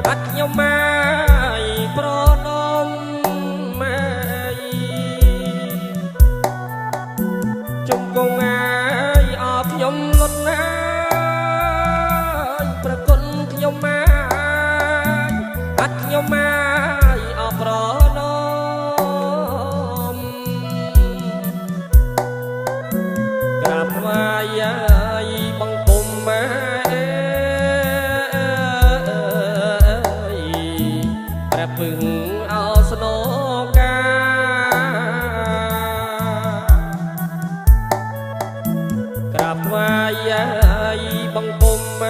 អត់ខ្ញុំមកប្រណំមកជុំគង់ហើយអរខ្ញុំលត់ណាប្រគុណខ្ញុំមកអត់ខ្ញុំមកអរប្រណំក្រាបថ្វាយបង្គំពឹងអោស្នោកាក្រាបថ្វាយបង្គំព្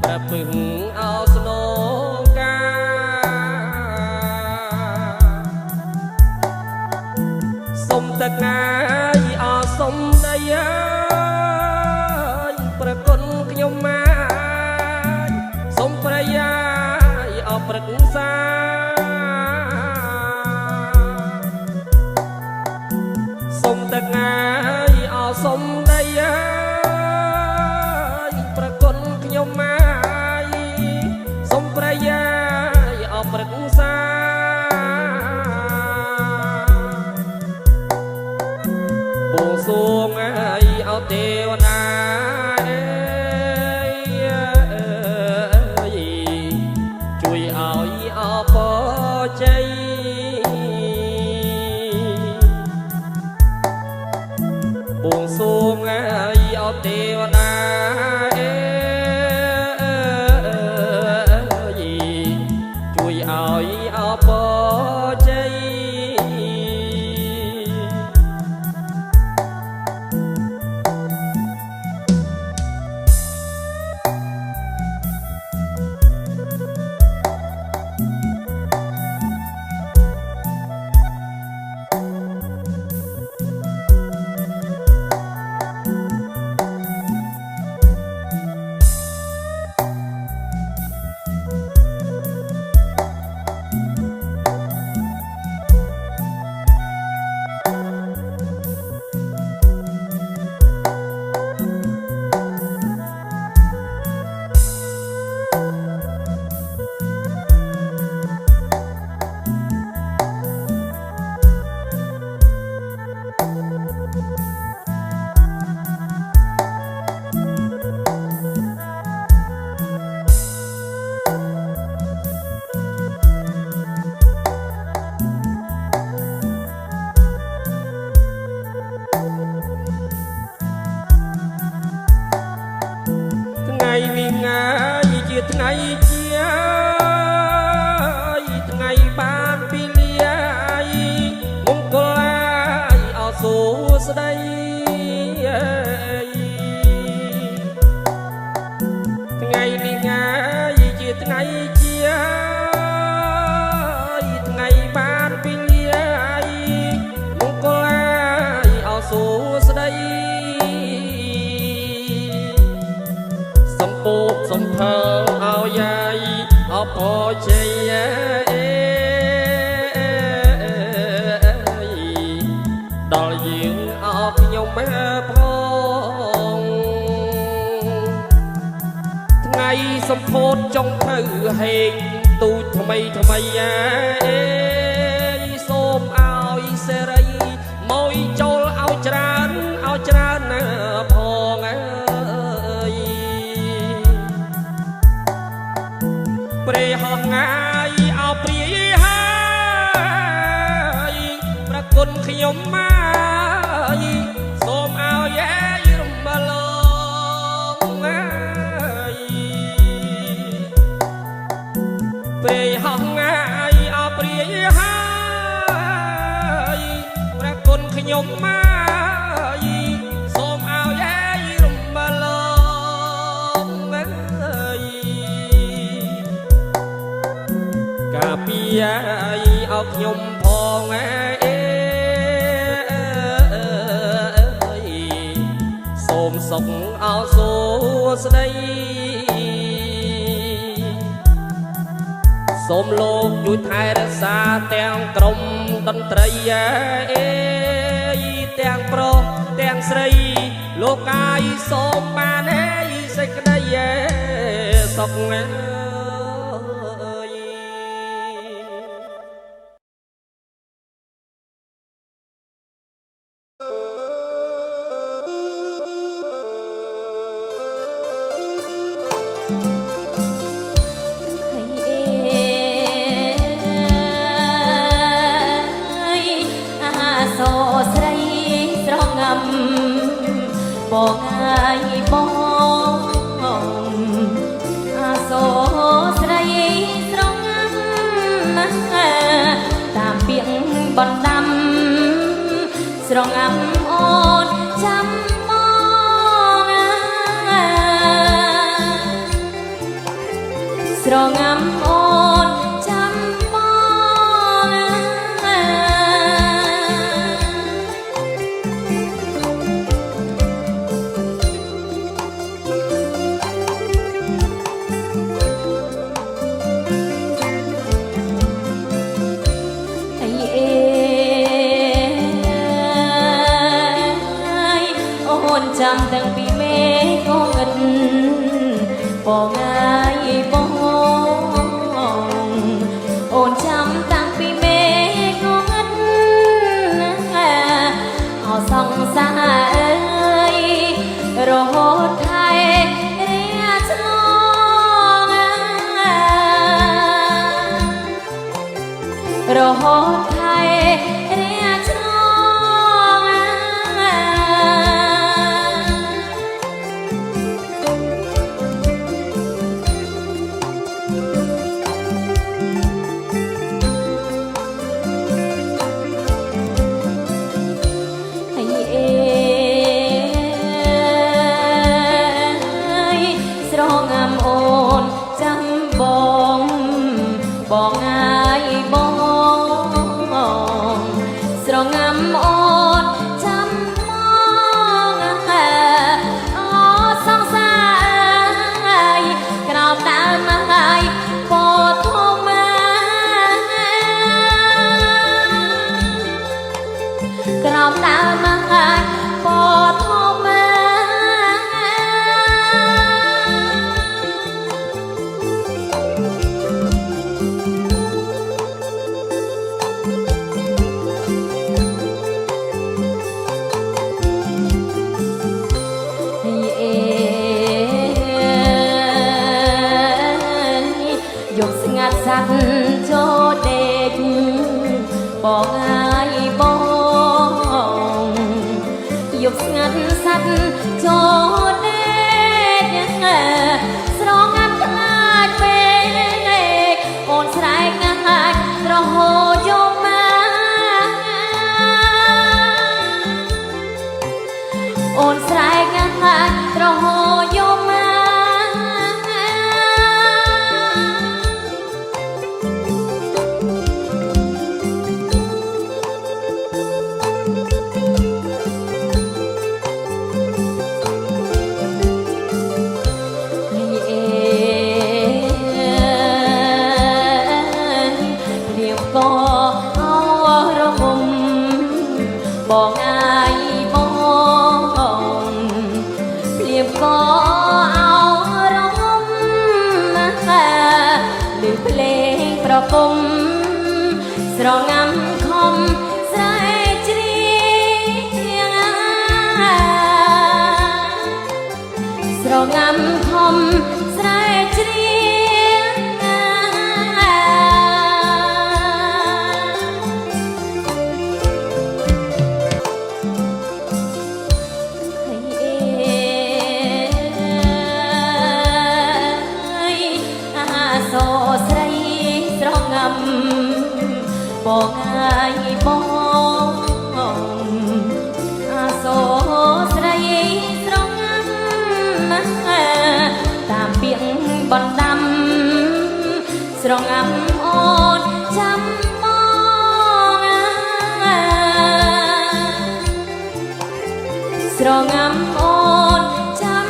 រះពឹងអោស្នោកាសុំទឹកងាយអោសុំដីព្រះគុណខ្ញុំមកប្រយាយអប្រឹក្សាសុំទឹកងាយអសុំដីប្រគុណខ្ញុំមកសុំប្រយាយអប្រឹក្សាបួងសួងអោទេវតាជ័យបួងសួងអោទេវតាជួយឲ្យអបជ័យថ្ងៃនេះងាយជាថ្ងៃជាថ្ងៃបានពីលាយមង្គលអសួស្ដីថ្ងៃនេះងាយជាថ្ងៃជាថ្ងៃបានពីលាយមង្គលអសួស្ដីពូកសំភើឲ្យយាយអបជ័យដល់យើងអរខ្ញុំផងថ្ងៃសម្ពោធចុងភៅហេងទូចថ្មីសូមឲ្យសេរីមកចូលឲ្យច្រើនផងព្រះហងងាយអោព្រាយហើយប្រគុណខ្ញុំមកសូមឲ្យរំលងព្រះហងងាយអោព្រាយហើយប្រគុណខ្ញុំមកសូមឲ្យរំលងកាពីឲ្យខ្ញុំផងសូមសុខអោសួស្ដីសូមលោកជួយថែរក្សាទាំងក្រុមតន្ត្រីទាំងប្រុសទាំងស្រីលោកកាយសូមបាន សេចក្តីសុខណាបងអាយបងអាសូស្រីស្រងាំតាមពាក្យបណ្ដាំស្រងាំអូនចាំមកស្រងាំអូនចាំចាំតាំងពីមេកងឹតបងអាយបងអូនចាំតាំងពីមេកងឹតអោសង្សារអើយរហូតថែរាឆ្លងរហូតថែរាឆ្លងបងអាយបងស្រងាំអូនចាំមកអូសង្សារក្រោមដើមអាយពោធំក្រោមដើមអាយពោធំយកស្ងាត់សាត់ចូលដេកបងអាយបងយកស្ងាត់សាត់ចូលដេកស្រងាត់ខ្លាចពេកអូនស្រែកងាច់រហូតយកមកអូនស្រែកងាច់រហូតយកមកបងអាយបងព្រៀបក៏អោរងំឮភ្លេងប្រគំស្រងាំខំស្រែជ្រៀងស្រងាំខំស្រែជ្រៀងបងអាយបងអាសូស្រីស្រងាំតាមពាក្យបណ្ដាំស្រងាំអូនចាំមកស្រងាំអូនចាំ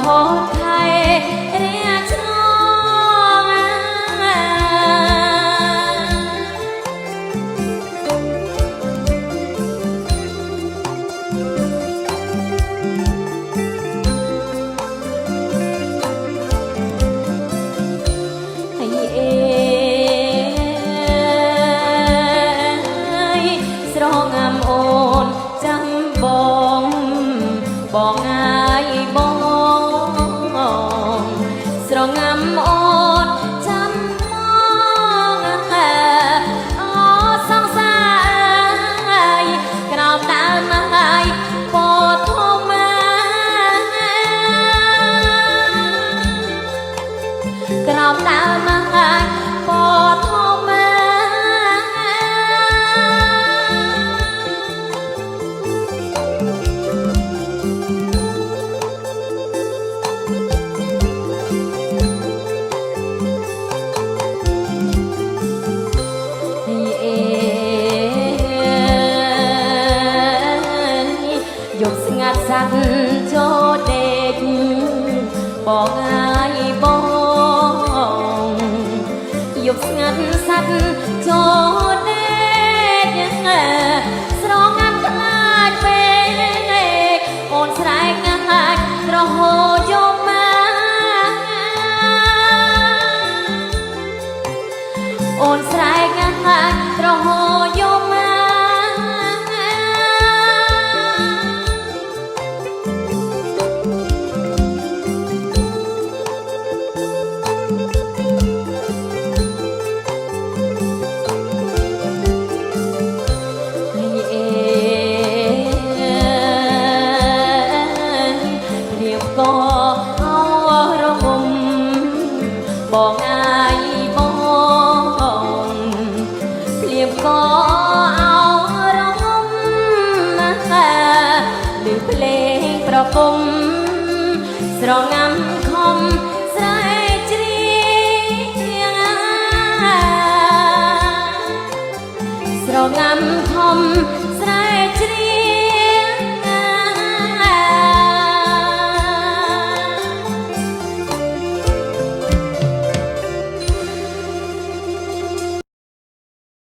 ហូតថៃរាឆ្លងស្រងាំអូនចាំបងអាយបងស្រងាំអូនចាំបងអូសង្សារក្រោមដើមហើយពោធំក្រោមដើមហើយពោធំយប់ស្ងាត់សាត់ចូលដេកបងអាយបងយប់ស្ងាត់សាត់ចូលដេកស្រងាត់ខ្លាចពេកអូនស្រែកងាច់រហូតយំមកអូនស្រែកងាច់រហូតយំមកក៏អោរងំបងអាយបងព្រៀបក៏អោរងំឮភ្លេងប្រគំស្រងាំ